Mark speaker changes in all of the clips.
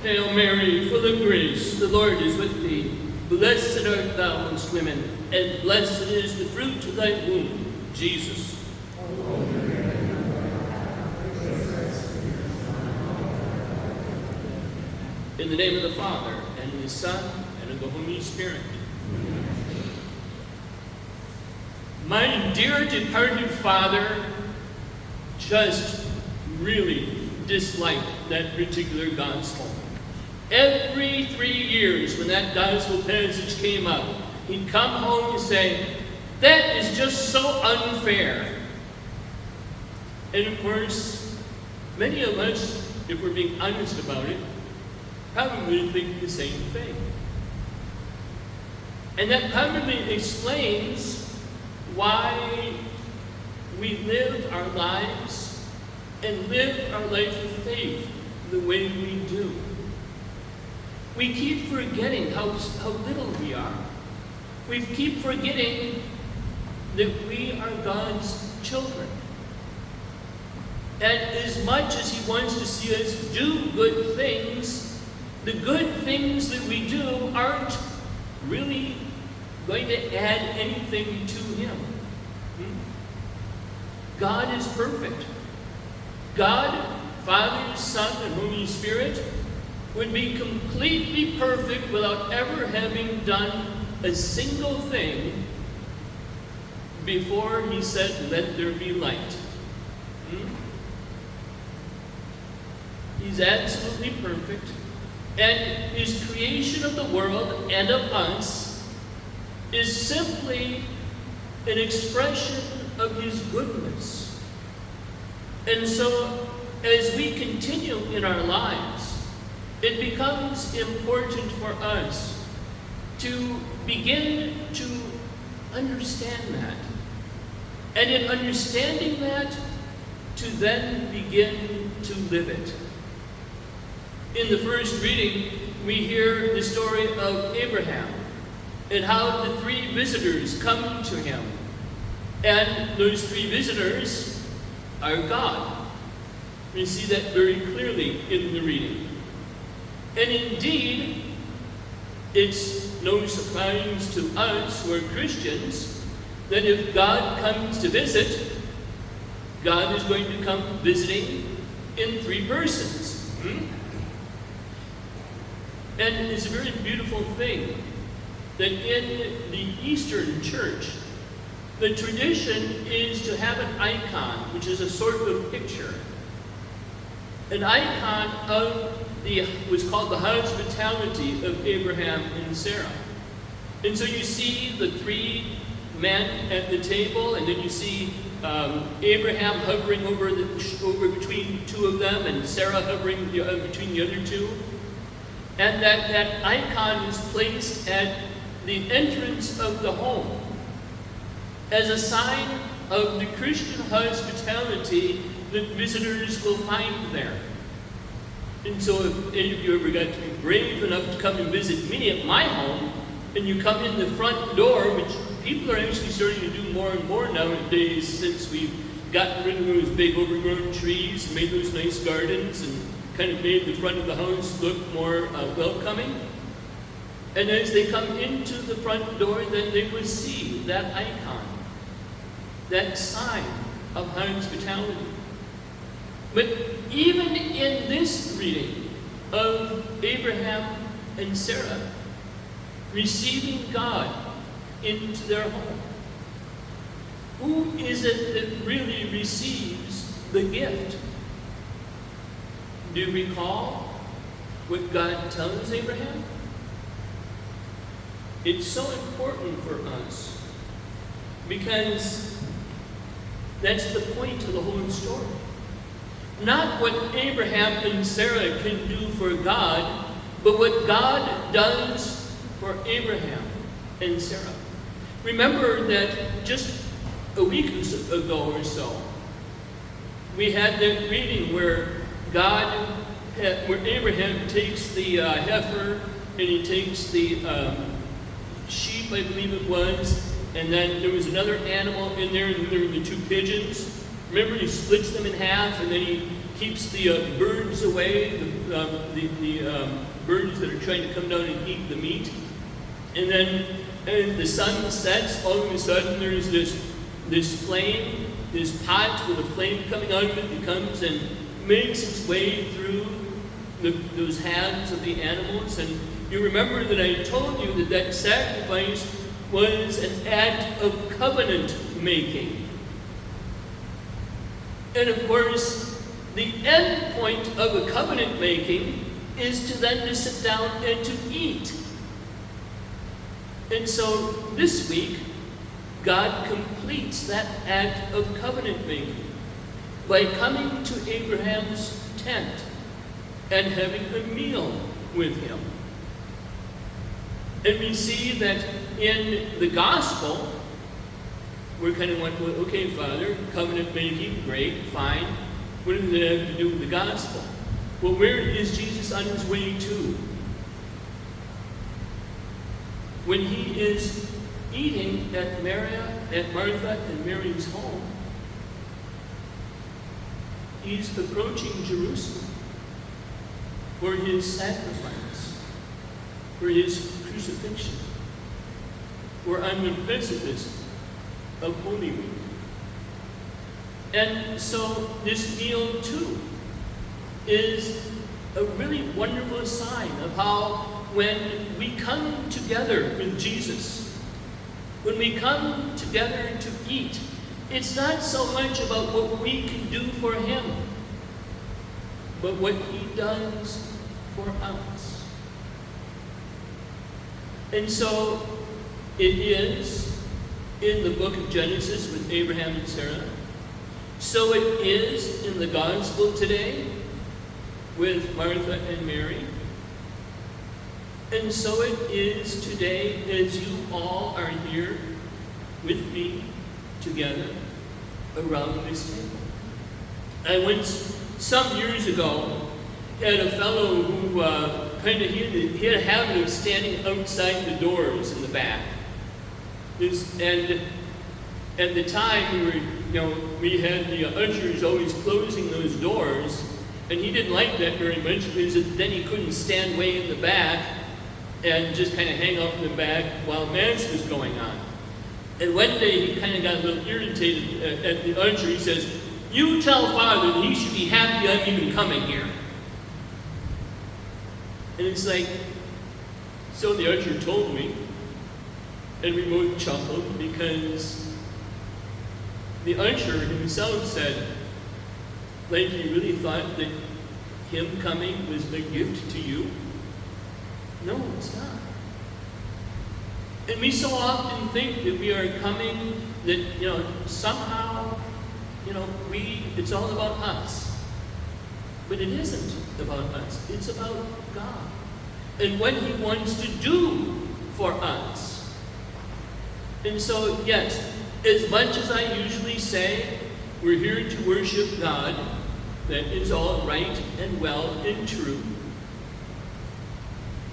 Speaker 1: Hail Mary, full of grace, the Lord is with thee. Blessed art thou amongst women, and blessed is the fruit of thy womb, Jesus. In the name of the Father, and of the Son, and of the Holy Spirit. My dear departed father just really disliked that particular gospel. Every 3 years when that gospel passage came up, he'd come home and say, "That is just so unfair." And of course, many of us, if we're being honest about it, probably think the same thing. And that probably explains why we live our lives and live our life of faith the way we do. We keep forgetting how little we are. We keep forgetting that we are God's children. And as much as He wants to see us do good things, the good things that we do aren't really going to add anything to Him. God is perfect. God, Father, Son, and Holy Spirit would be completely perfect without ever having done a single thing before He said, "Let there be light." He's absolutely perfect. And His creation of the world and of us is simply an expression of His goodness. And so, as we continue in our lives, it becomes important for us to begin to understand that. And in understanding that, to then begin to live it. In the first reading, we hear the story of Abraham and how the 3 visitors come to him. And those 3 visitors are God. We see that very clearly in the reading. And indeed, it's no surprise to us who are Christians that if God comes to visit, God is going to come visiting in 3 persons. And it's a very beautiful thing that in the Eastern Church, the tradition is to have an icon, which is a sort of picture. An icon of was called the hospitality of Abraham and Sarah. And so you see the 3 men at the table, and then you see Abraham hovering over between 2 of them, and Sarah hovering between the other 2. And that icon is placed at the entrance of the home as a sign of the Christian hospitality that visitors will find there. And so if any of you ever got to be brave enough to come and visit me at my home, and you come in the front door, which people are actually starting to do more and more nowadays since we've gotten rid of those big overgrown trees and made those nice gardens and kind of made the front of the house look more welcoming. And as they come into the front door, then they will see that icon, that sign of hospitality. But even in this reading of Abraham and Sarah receiving God into their home, who is it that really receives the gift? Do you recall what God tells Abraham? It's so important for us because that's the point of the whole story. Not what Abraham and Sarah can do for God, but what God does for Abraham and Sarah. Remember that just a week ago or so, we had that reading where Abraham takes the heifer and he takes the sheep, I believe it was, and then there was another animal in there, and there were the 2 pigeons. Remember, he splits them in half, and then he keeps the birds away, the birds that are trying to come down and eat the meat. And then as the sun sets, all of a sudden there's this flame, this pot with a flame coming out of it that comes and makes its way through those hands of the animals. And you remember that I told you that sacrifice was an act of covenant making. And of course, the end point of a covenant making is to then to sit down and to eat. And so this week, God completes that act of covenant making by coming to Abraham's tent and having a meal with him. And we see that in the gospel, we're kind of like, well, okay, Father, covenant making, great, fine. What does it have to do with the gospel? Well, where is Jesus on his way to? When he is eating at Martha and Mary's home, he's approaching Jerusalem for his sacrifice, for his crucifixion. We're on the precipice of Holy Week. And so this meal too is a really wonderful sign of how when we come together with Jesus, when we come together to eat, it's not so much about what we can do for him, but what he does for us. And so it is in the book of Genesis with Abraham and Sarah. So it is in the gospel today with Martha and Mary. And so it is today as you all are here with me together around this table. I once, some years ago, had a fellow who he had a habit of standing outside the doors in the back. And at the time, we had the ushers always closing those doors, and he didn't like that very much because then he couldn't stand way in the back and just kind of hang out in the back while Mass was going on. And one day he kind of got a little irritated at the usher. He says, "You tell Father that he should be happy I'm even coming here." And it's like, so the usher told me, and we both chuckled because the usher himself said, like he really thought that him coming was a gift to you. No, it's not. And we so often think that we are coming, that, somehow, it's all about us. But it isn't about us. It's about God and what he wants to do for us. And so, yes, as much as I usually say, we're here to worship God, that is all right and well and true.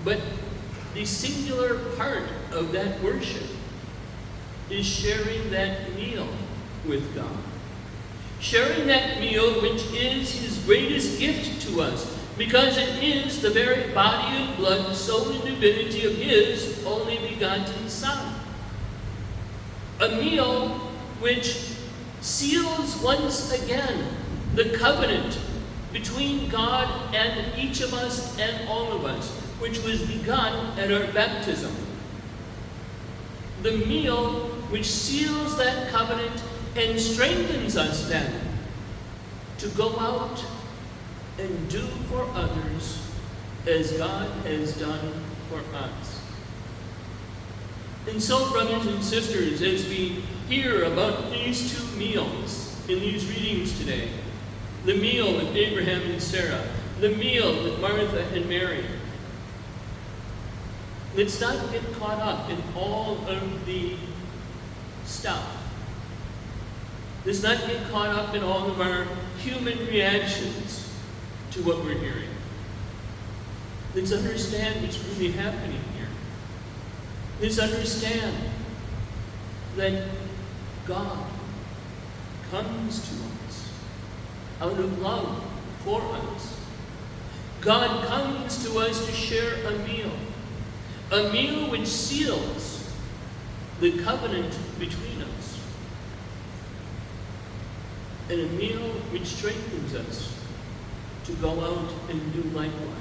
Speaker 1: But the singular part of that worship is sharing that meal with God. Sharing that meal, which is his greatest gift to us, because it is the very body and blood, soul and divinity of his only begotten Son. A meal which seals once again the covenant between God and each of us and all of us, which was begun at our baptism. The meal which seals that covenant and strengthens us then to go out and do for others as God has done for us. And so, brothers and sisters, as we hear about these two meals in these readings today, the meal with Abraham and Sarah, the meal with Martha and Mary, let's not get caught up in all of the stuff. Let's not get caught up in all of our human reactions to what we're hearing. Let's understand what's really happening here. Let's understand that God comes to us out of love for us. God comes to us to share a meal which seals the covenant between us, and a meal which strengthens us to go out and do likewise.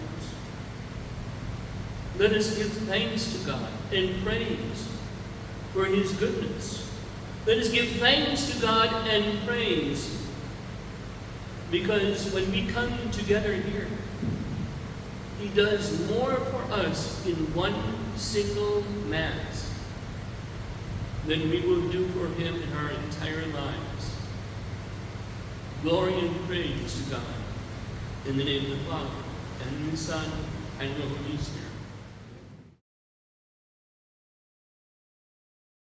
Speaker 1: Let us give thanks to God and praise for His goodness. Let us give thanks to God and praise because when we come together here, He does more for us in one single Mass than we will do for Him in our entire lives. Glory and praise to God. In the name of the Father, and of the Son, and of the Holy Spirit.